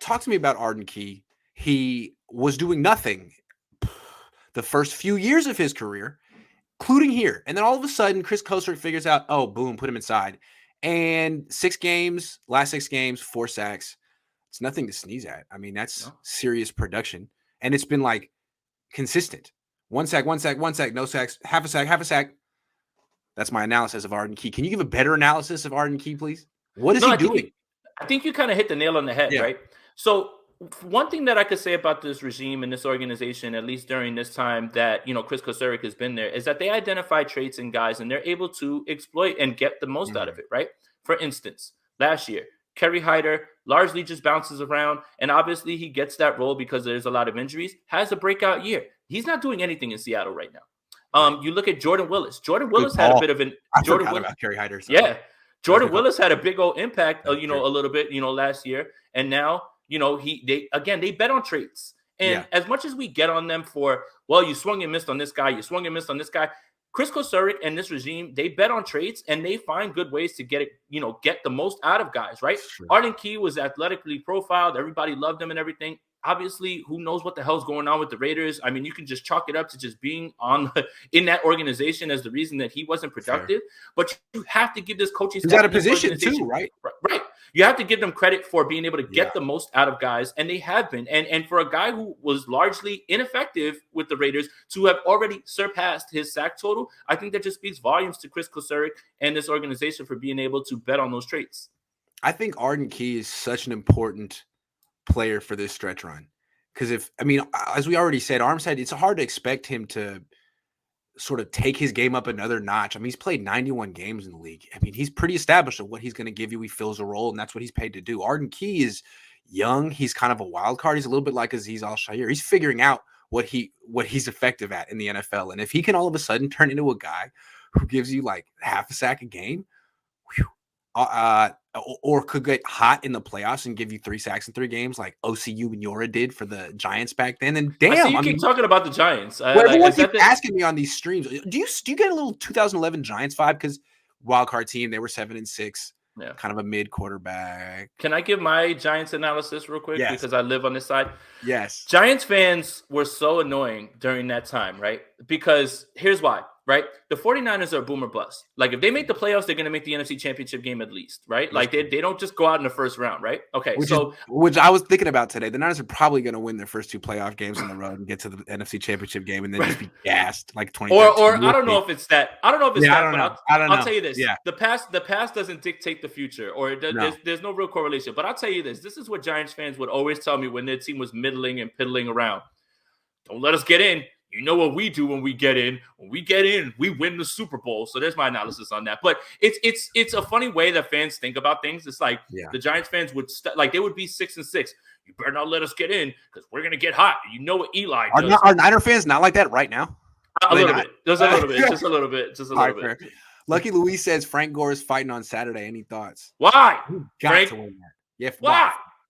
talk to me about Arden Key. He was doing nothing the first few years of his career, including here. And then all of a sudden, Chris Kosar figures out, oh, boom, put him inside. And last 6 games, 4 sacks. It's nothing to sneeze at. I mean, that's serious production. And it's been like consistent. 1 sack, 1 sack, 1 sack, no sacks, half a sack, half a sack. That's my analysis of Arden Key. Can you give a better analysis of Arden Key, please? What is he doing? I think you kind of hit the nail on the head, right? So one thing that I could say about this regime and this organization, at least during this time that, Chris Kosuric has been there, is that they identify traits in guys and they're able to exploit and get the most out of it, right? For instance, last year, Kerry Hyder largely just bounces around, and obviously he gets that role because there's a lot of injuries, has a breakout year. He's not doing anything in Seattle right now. You look at Jordan Willis. Jordan Willis had a bit of an – Jordan Willis about Kerry Hyder. So. Yeah. Jordan Willis had a big old impact, a little bit, last year. And now, they bet on traits. And as much as we get on them for, well, you swung and missed on this guy, Chris Kosuric and this regime, they bet on traits and they find good ways to get the most out of guys, right? Sure. Arden Key was athletically profiled. Everybody loved him and everything. Obviously, who knows what the hell's going on with the Raiders? I mean, you can just chalk it up to just being in that organization as the reason that he wasn't productive. Fair. But you have to give this coaching staff he's got a position too, right? Right. You have to give them credit for being able to get the most out of guys, and they have been. And for a guy who was largely ineffective with the Raiders to have already surpassed his sack total, I think that just speaks volumes to Chris Kosuric and this organization for being able to bet on those traits. I think Arden Key is such an important player for this stretch run, because as we already said, Armstead, it's hard to expect him to sort of take his game up another notch. I mean, he's played 91 games in the league. I mean, he's pretty established at what he's going to give you. He fills a role, and that's what he's paid to do. Arden Key is young. He's kind of a wild card. He's a little bit like Azeez Al-Shaair. He's figuring out what he's effective at in the NFL. And if he can all of a sudden turn into a guy who gives you like half a sack a game, or could get hot in the playoffs and give you 3 sacks in 3 games like OCU and Yora did for the Giants back then. And damn, you keep talking about the Giants. Everyone keeps asking me on these streams. Do you get a little 2011 Giants vibe? Because wild card team, they were 7-6, kind of a mid quarterback. Can I give my Giants analysis real quick? Yes. Because I live on this side. Yes. Giants fans were so annoying during that time, right? Because here's why. Right? The 49ers are a boomer bust. Like, if they make the playoffs, they're going to make the NFC Championship game at least, right? Like, they don't just go out in the first round, right? Okay, which I was thinking about today. The Niners are probably going to win their first 2 playoff games on the road and get to the NFC Championship game and then just be gassed like 20. Or I don't know if it's that. I don't know if it's that. I don't know. I'll tell you this. Yeah. The past doesn't dictate the future, or there's no real correlation. But I'll tell you this. This is what Giants fans would always tell me when their team was middling and piddling around. Don't let us get in. You know what we do when we get in. When we get in, we win the Super Bowl. So there's my analysis on that. But it's a funny way that fans think about things. It's like the Giants fans would they would be 6-6. You better not let us get in because we're gonna get hot. You know what Eli does. Are Niner fans not like that right now? A little bit. Just a little bit. Fair. Lucky Louise says Frank Gore is fighting on Saturday. Any thoughts? Why? Frank? To win that. Yeah.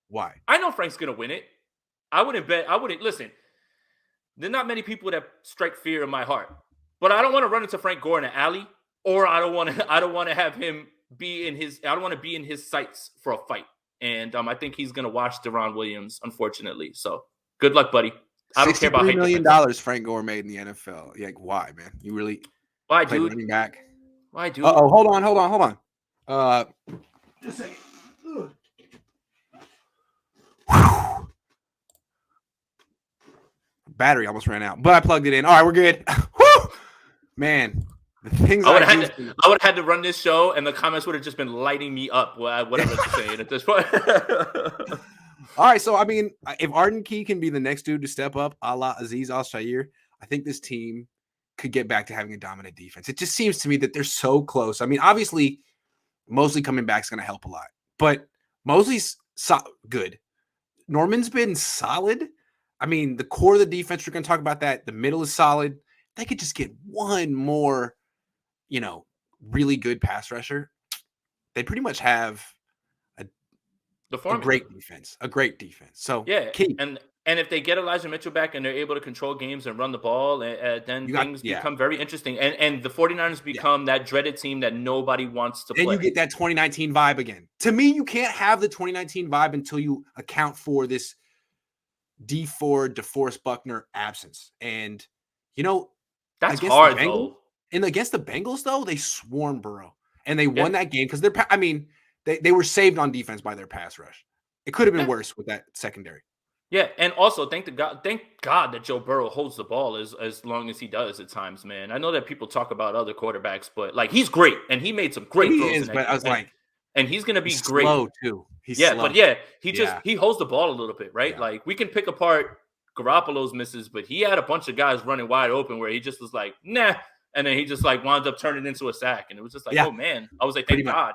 Why? I know Frank's gonna win it. I wouldn't listen. There's not many people that strike fear in my heart, but I don't want to run into Frank Gore in an alley, or I don't want to have him be in his. I don't want to be in his sights for a fight, and I think he's going to watch Deron Williams, unfortunately. So good luck, buddy. I don't care about $63 million Frank Gore made in the NFL. Like, why, man? You really? Why, dude? Running back. Why, dude? Oh, hold on. Just a second. Battery almost ran out, but I plugged it in. All right, we're good. Woo! Man, the things I would have had to run this show, and the comments would have just been lighting me up. Whatever it's saying at this point. All right, so I mean, if Arden Key can be the next dude to step up, a la Azeez Al-Shaair, I think this team could get back to having a dominant defense. It just seems to me that they're so close. I mean, obviously, Mosley coming back is going to help a lot, but Mosley's good. Norman's been solid. I mean, the core of the defense, we're going to talk about that. The middle is solid. They could just get one more, really good pass rusher. They pretty much have a great defense. So yeah, Key. and And if they get Elijah Mitchell back and they're able to control games and run the ball, then things become very interesting. And the 49ers become that dreaded team that nobody wants to play. And you get that 2019 vibe again. To me, you can't have the 2019 vibe until you account for this D Ford, DeForest Buckner absence. And, that's hard, though. And against the Bengals, though, they swarmed Burrow. And they won that game because they were saved on defense by their pass rush. It could have been worse with that secondary. Yeah, and also thank God that Joe Burrow holds the ball as long as he does at times, man. I know that people talk about other quarterbacks, but like he's great and he made some great throws. But I was and he's gonna be great. Slow too. He's slow. But he holds the ball a little bit, right? Yeah. Like we can pick apart Garoppolo's misses, but he had a bunch of guys running wide open where he just was like, nah, and then he just like wound up turning into a sack, and it was just like, oh man, I was like, thank God.